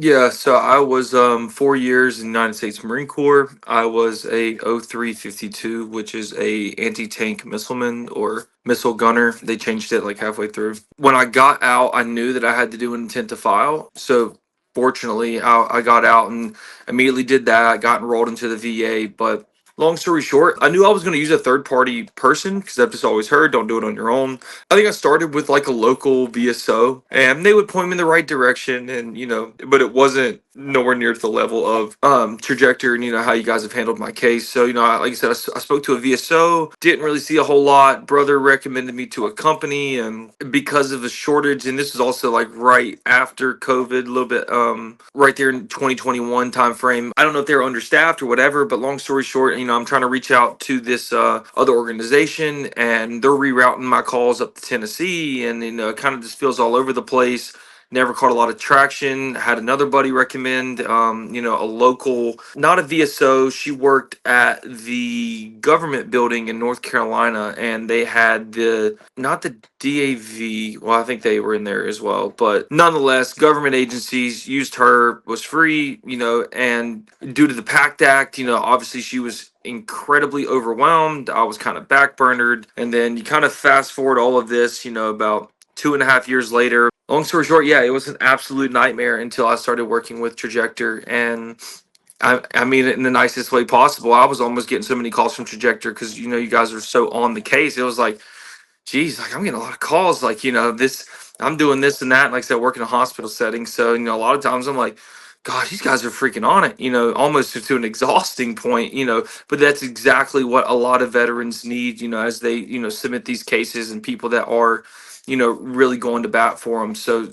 Yeah, so I was 4 years in the United States Marine Corps. I was a 0352, which is a anti-tank missileman or missile gunner. They changed it like halfway through. When I got out, I knew that I had to do an intent to file. So fortunately, I got out and immediately did that. Got enrolled into the VA, but long story short, I knew I was going to use a third party person because I've just always heard don't do it on your own. I think I started with like a local VSO and they would point me in the right direction and but it wasn't nowhere near to the level of Trajector and how you guys have handled my case. So, like I said, I spoke to a VSO, didn't really see a whole lot. Brother recommended me to a company and because of the shortage, and this was also like right after COVID, a little bit right there in 2021 time frame. I don't know if they were understaffed or whatever, but long story short, I'm trying to reach out to this other organization and they're rerouting my calls up to Tennessee and it kind of just feels all over the place. Never caught a lot of traction. Had another buddy recommend, a local, not a VSO. She worked at the government building in North Carolina, and they had not the DAV. Well, I think they were in there as well, but nonetheless, government agencies used her. Was free, and due to the PACT Act, obviously she was incredibly overwhelmed. I was kind of backburnered, and then you kind of fast forward all of this, about 2.5 years later. Long story short, yeah, it was an absolute nightmare until I started working with Trajector, and I mean it in the nicest way possible. I was almost getting so many calls from Trajector because you guys are so on the case. It was like, geez, like I'm getting a lot of calls, like this, I'm doing this and that. And like I said, I work in a hospital setting, so a lot of times I'm like, gosh, these guys are freaking on it, almost to an exhausting point, but that's exactly what a lot of veterans need, as they, submit these cases and people that are, really going to bat for them. So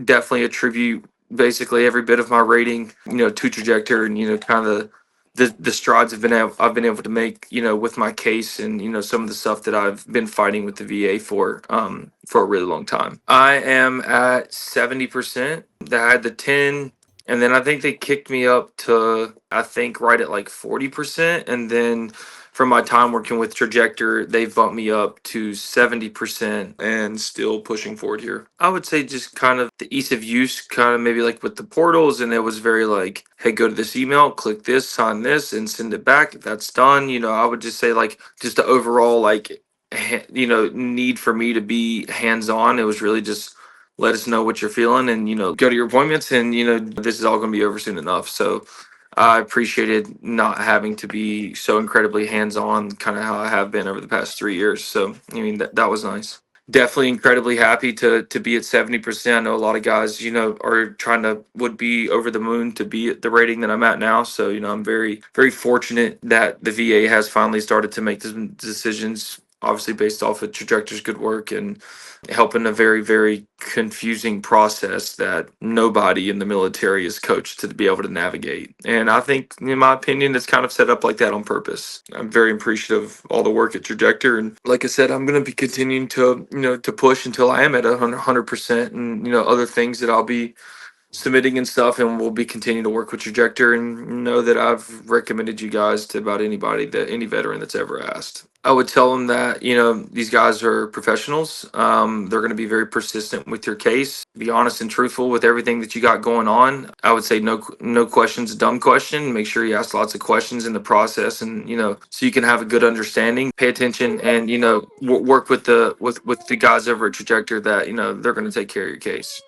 definitely attribute basically every bit of my rating, to Trajector and, kind of the strides I've been able to make, with my case and, some of the stuff that I've been fighting with the VA for a really long time. I am at 70%. They had the 10. And then I think they kicked me up to, I think, right at like 40%. And then from my time working with Trajector, they bumped me up to 70% and still pushing forward here. I would say just kind of the ease of use, kind of maybe like with the portals. And it was very like, hey, go to this email, click this, sign this, and send it back. If that's done, I would just say like just the overall like, need for me to be hands on. It was really just let us know what you're feeling and go to your appointments and this is all going to be over soon enough. So I appreciated not having to be so incredibly hands on, kind of how I have been over the past 3 years. So I mean that was nice. Definitely incredibly happy to be at 70%. I know a lot of guys are trying to would be over the moon to be at the rating that I'm at now. So I'm very very fortunate that the VA has finally started to make the decisions, obviously based off of Trajector's good work and helping a very very confusing process that nobody in the military is coached to be able to navigate. And I think, in my opinion, it's kind of set up like that on purpose. I'm very appreciative of all the work at Trajector, and like I said, I'm going to be continuing to to push until I am at 100%, and other things that I'll be submitting and stuff, and we'll be continuing to work with Trajector, and know that I've recommended you guys to about anybody, that any veteran that's ever asked. I would tell them that these guys are professionals. They're going to be very persistent with your case. Be honest and truthful with everything that you got going on. I would say no questions a dumb question. Make sure you ask lots of questions in the process, and so you can have a good understanding. Pay attention, and work with the guys over at Trajector that they're going to take care of your case.